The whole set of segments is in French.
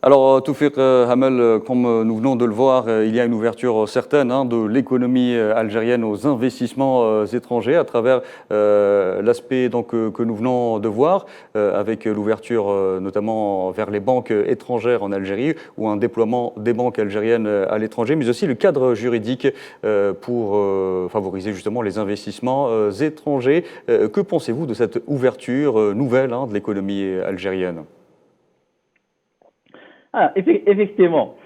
Alors, Toufik Hamel, comme nous venons de le voir, il y a une ouverture certaine de l'économie algérienne aux investissements étrangers à travers l'aspect que nous venons de voir, avec l'ouverture notamment vers les banques étrangères en Algérie ou un déploiement des banques algériennes à l'étranger, mais aussi le cadre juridique pour favoriser justement les investissements étrangers. Que pensez-vous de cette ouverture nouvelle de l'économie algérienne ? Effectivement.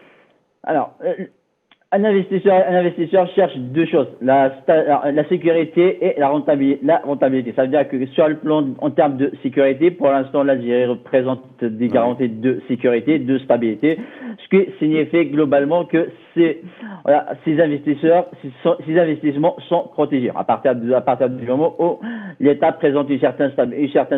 Alors, un investisseur cherche deux choses, la sécurité et la rentabilité. Ça veut dire que sur le plan, en termes de sécurité, pour l'instant, l'Algérie représente des garanties de sécurité, de stabilité, ce qui signifie globalement que ces investissements sont protégés à partir du moment où l'État présente une certaine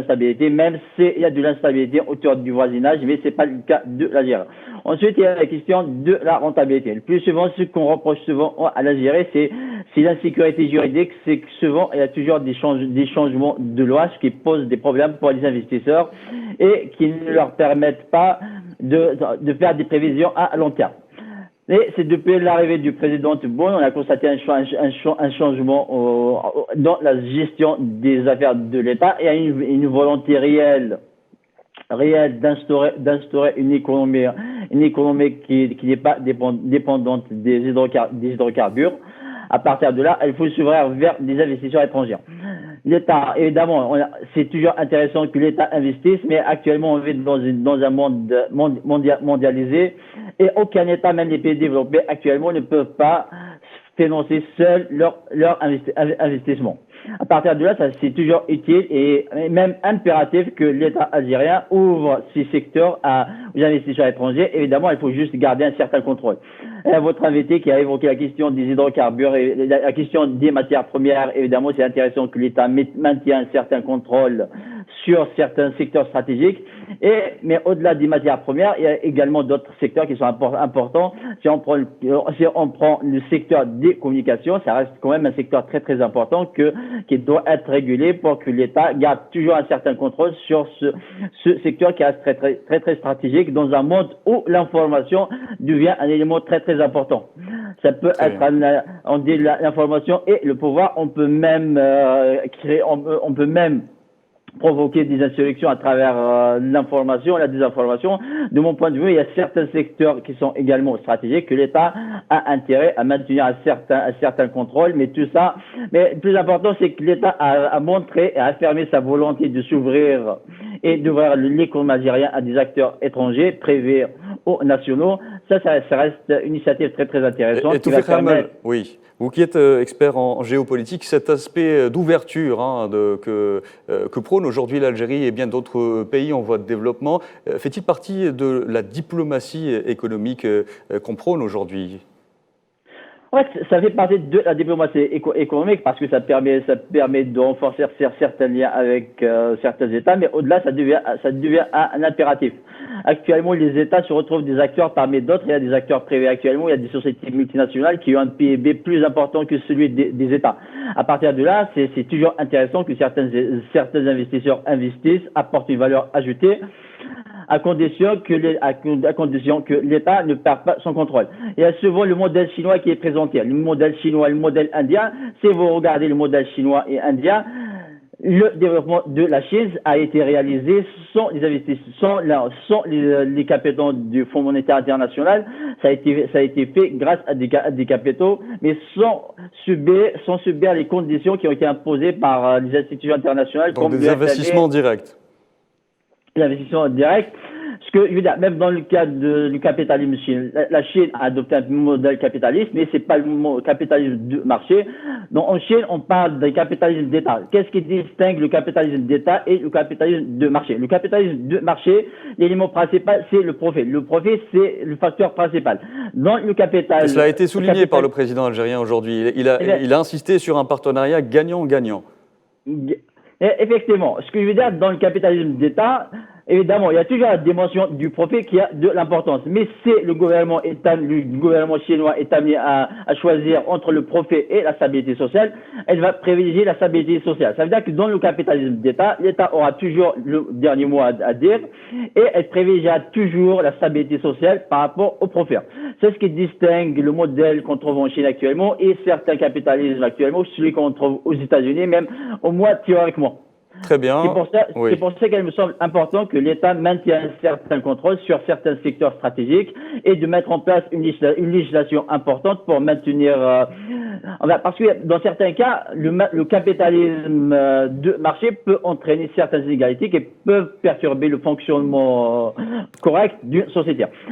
stabilité, même s'il y a de l'instabilité autour du voisinage, mais ce n'est pas le cas de l'Algérie. Ensuite, il y a la question de la rentabilité. Le plus souvent, ce qu'on reproche souvent à l'Algérie, c'est l'insécurité juridique, c'est que souvent, il y a toujours des changements de loi, ce qui pose des problèmes pour les investisseurs et qui ne leur permettent pas de faire des prévisions à long terme. Et c'est depuis l'arrivée du président Tebboune, on a constaté un changement dans la gestion des affaires de l'État. Il y a une volonté réelle d'instaurer une économie qui n'est pas dépendante des hydrocarbures. À partir de là, il faut s'ouvrir vers des investisseurs étrangers. L'État, évidemment, c'est toujours intéressant que l'État investisse, mais actuellement, on vit dans un monde mondialisé et aucun État, même les pays développés actuellement, ne peuvent pas financer seuls leur investissement. À partir de là, c'est toujours utile et même impératif que l'État algérien ouvre ses secteurs aux investisseurs étrangers. Évidemment, il faut juste garder un certain contrôle. Et votre invité qui a évoqué la question des hydrocarbures et la question des matières premières, évidemment, c'est intéressant que l'État maintienne un certain contrôle sur certains secteurs stratégiques. Mais au-delà des matières premières, il y a également d'autres secteurs qui sont importants. Si on prend le secteur des communications, ça reste quand même un secteur très très important qui doit être régulé pour que l'État garde toujours un certain contrôle sur ce secteur qui reste très très stratégique dans un monde où l'information devient un élément très très important. Ça peut être on dit l'information et le pouvoir. On peut même on peut même provoquer des insurrections à travers l'information, la désinformation. De mon point de vue, il y a certains secteurs qui sont également stratégiques que l'État a intérêt à maintenir un certain contrôle, mais tout ça. Mais le plus important, c'est que l'État a montré et a affirmé sa volonté de s'ouvrir et d'ouvrir l'économie algérienne à des acteurs étrangers, privés ou nationaux. Ça reste une initiative très très intéressante. Et Toufik Hamel, oui. Vous qui êtes expert en géopolitique, cet aspect d'ouverture que prône aujourd'hui l'Algérie et bien d'autres pays en voie de développement, fait-il partie de la diplomatie économique qu'on prône aujourd'hui ? En fait, ça fait partie de la diplomatie économique parce que ça permet de renforcer certains liens avec certains États, mais au-delà, ça devient un impératif. Actuellement, les États se retrouvent des acteurs parmi d'autres. Il y a des acteurs privés actuellement, il y a des sociétés multinationales qui ont un PIB plus important que celui des États. À partir de là, c'est toujours intéressant que certains investisseurs investissent, apportent une valeur ajoutée, à condition que l'État ne perde pas son contrôle. Il y a souvent le modèle chinois qui est présenté. Le modèle chinois, le modèle indien. Si vous regardez le modèle chinois et indien, le développement de la Chine a été réalisé sans les investissements, sans les capitaux du Fonds monétaire international. Ça a été fait grâce à des capitaux, mais sans subir les conditions qui ont été imposées par les institutions internationales. Donc des investissements directs. L'investissement direct, ce que je veux dire, même dans le cas du capitalisme chinois, la Chine a adopté un modèle capitaliste, mais c'est pas le capitalisme de marché. Donc en Chine, on parle d'un capitalisme d'État. Qu'est-ce qui distingue le capitalisme d'État et le capitalisme de marché? Le capitalisme de marché, l'élément principal, c'est le profit. Le profit, c'est le facteur principal. Dans le capital. Cela a été souligné par le président algérien aujourd'hui. Il a insisté sur un partenariat gagnant-gagnant. Effectivement, ce que je veux dire, dans le capitalisme d'État, Évidemment, il y a toujours la dimension du profit qui a de l'importance. Mais si le gouvernement chinois est amené à choisir entre le profit et la stabilité sociale, elle va privilégier la stabilité sociale. Ça veut dire que dans le capitalisme d'État, l'État aura toujours le dernier mot à dire et elle privilégiera toujours la stabilité sociale par rapport au profit. C'est ce qui distingue le modèle qu'on trouve en Chine actuellement et certains capitalismes actuellement, celui qu'on trouve aux États-Unis, même au moins théoriquement. Très bien. C'est pour ça qu'elle me semble important que l'État maintienne un certain contrôle sur certains secteurs stratégiques et de mettre en place une législation importante pour maintenir. Parce que dans certains cas, le capitalisme de marché peut entraîner certaines inégalités qui peuvent perturber le fonctionnement correct d'une société.